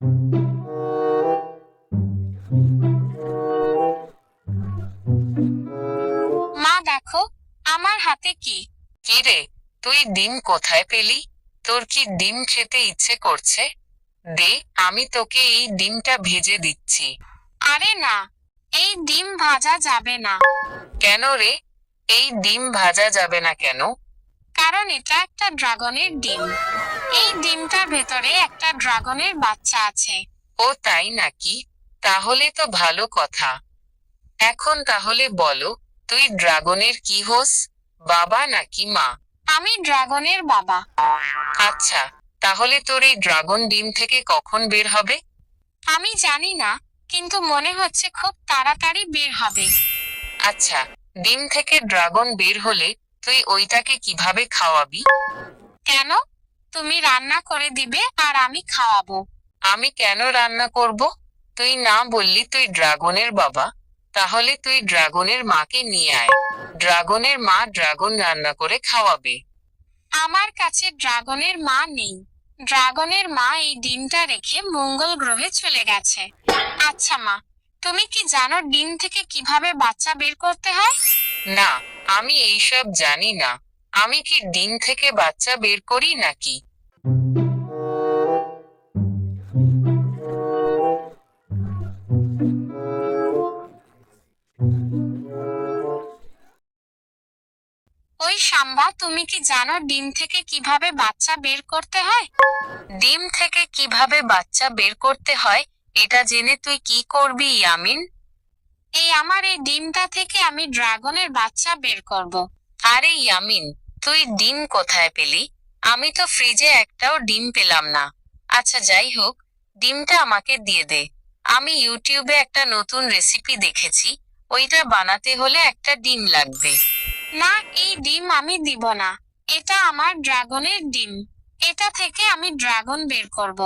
মা দেখো, আমার হাতে কি? কি রে, তুই ডিম কোথায় পেলি? তোর কি ডিম খেতে ইচ্ছে করছে? দে, আমি তোকে এই ডিমটা ভেজে দিচ্ছি। আরে না, এই ডিম ভাজা যাবে না। কেন রে? এই ডিম ভাজা যাবে না কেন? কারণ এটা একটা ড্রাগনের ডিম। এই ডিমটার ভেতরে একটা ড্রাগনের বাচ্চা আছে। ও তাই নাকি? তাহলে তো ভালো কথা। এখন তাহলে বলো, তুই ড্রাগনের কি হোস, বাবা নাকি মা? আমি ড্রাগনের বাবা। আচ্ছা, তাহলে তোর এই ড্রাগন ডিম থেকে কখন বের হবে? আমি জানি না, কিন্তু মনে হচ্ছে খুব তাড়াতাড়ি বের হবে। আচ্ছা, ডিম থেকে ড্রাগন বের হলে তুই ওইটাকে কিভাবে খাওয়াবি? কেন? তুমি রান্না করে দিবে আর আমি খাওয়াবো। আমি কেন রান্না করব? তুই না বললি তুই ড্রাগনের বাবা, তাহলে তুই ড্রাগনের মাকে নিয়ে আয়। ড্রাগনের মা ড্রাগন রান্না করে খাওয়াবে। আমার কাছে ড্রাগনের মা নেই। ড্রাগনের মা এই ডিমটা রেখে মঙ্গল গ্রহে চলে গেছে। আচ্ছা মা, তুমি কি জানো ডিম থেকে কিভাবে বাচ্চা বের করতে হয়? না, আমি এইসব জানি না। আমি কি ডিম থেকে বাচ্চা বের করি নাকি? ওই সাম্বা, তুমি কি জানো ডিম থেকে কিভাবে বাচ্চা বের করতে হয়? ডিম থেকে কিভাবে বাচ্চা বের করতে হয়, এটা জেনে তুই কি করবি ইয়ামিন? আমার এই ডিমটা থেকে আমি ড্রাগনের বাচ্চা বের করব। আরে ইয়ামিন, তুই ডিম কোথায় পেলি? আমি তো ফ্রিজে একটাও ডিম পেলাম না। আচ্ছা যাই হোক, ডিমটা আমাকে দিয়ে দে। আমি ইউটিউবে একটা নতুন রেসিপি দেখেছি, ওইটা বানাতে হলে একটা ডিম লাগবে। না, এই ডিম আমি দিব না। এটা আমার ড্রাগনের ডিম। এটা থেকে আমি ড্রাগন বের করব।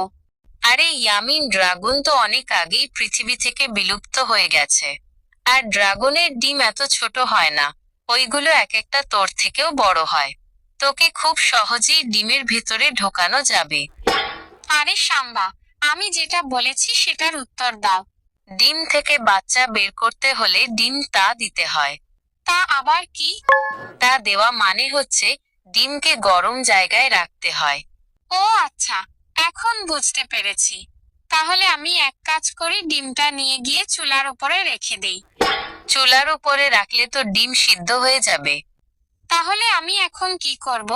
আরে ইয়ামিন, ড্রাগন তো অনেক আগেই পৃথিবী থেকে বিলুপ্ত হয়ে গেছে। আর ড্রাগনের ডিম এত ছোট হয় না, ওইগুলো এক একটা তোর থেকেও বড় হয়। তোকে খুব সহজেই ডিমের ভেতরে ঢোকানো যাবে। আরে সাম্বা, আমি যেটা বলেছি সেটার উত্তর দাও। ডিম থেকে বাচ্চা বের করতে হলে ডিম তা দিতে হয়। তা আবার কি? তা দেওয়া মানে হচ্ছে ডিমকে গরম জায়গায় রাখতে হয়। ও আচ্ছা, এখন বুঝতে পেরেছি। তাহলে আমি এক কাজ করি, ডিমটা নিয়ে গিয়ে চুলার উপরে রেখে দেই। চুলার উপরে রাখলে তো ডিম সিদ্ধ হয়ে যাবে। তাহলে আমি এখন কি করব?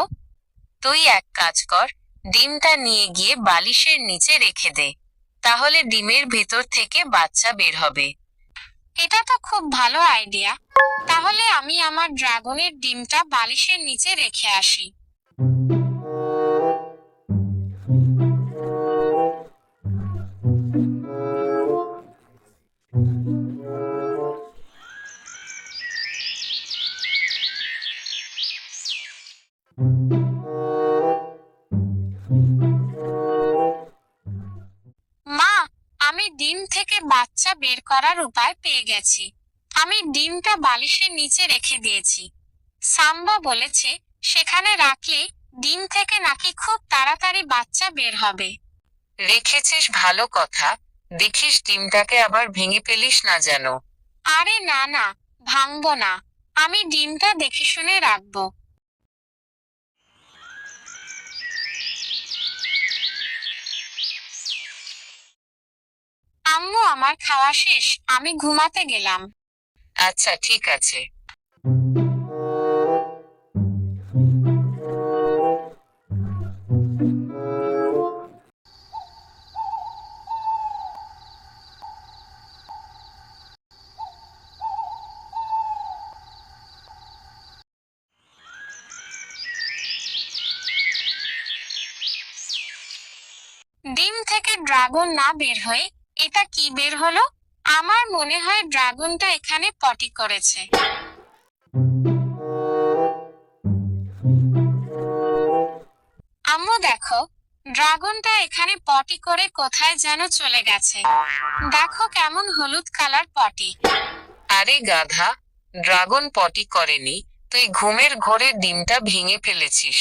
তুই এক কাজ কর, ডিমটা নিয়ে গিয়ে বালিশের নিচে রেখে দে। তাহলে ডিমের ভেতর থেকে বাচ্চা বের হবে। এটা তো খুব ভালো আইডিয়া। তাহলে আমি আমার ড্রাগনের ডিমটা বালিশের নিচে রেখে আসি। মা, আমি ডিম থেকে বাচ্চা বের করার উপায় পেয়ে গেছি। আমি ডিমটা বালিশের নিচে রেখে দিয়েছি। সাম্বা বলেছে সেখানে রাখলে ডিম থেকে নাকি খুব তাড়াতাড়ি বাচ্চা বের হবে। রেখেছিস ভালো কথা, দেখিস ডিমটাকে আবার ভেঙে ফেলিস না যেন। আরে না না, ভাঙবো না। আমি ডিমটা দেখে শুনে রাখবো। আম্মু, আমার খাওয়া শেষ, আমি ঘুমাতে গেলাম। আচ্ছা ঠিক আছে। ডিম থেকে ড্রাগন না বের হয়ে এটা কি বের হলো? আমার মনে হয় ড্রাগনটা এখানে পটি করেছে। আম্মু দেখো, ড্রাগনটা এখানে পটি করে কোথায় যেন চলে গেছে। দেখো কেমন হলুদ কালার পটি। আরে গাধা, ড্রাগন পটি করেনি, তুই ঘুমের ঘোরে ডিমটা ভেঙে ফেলেছিস।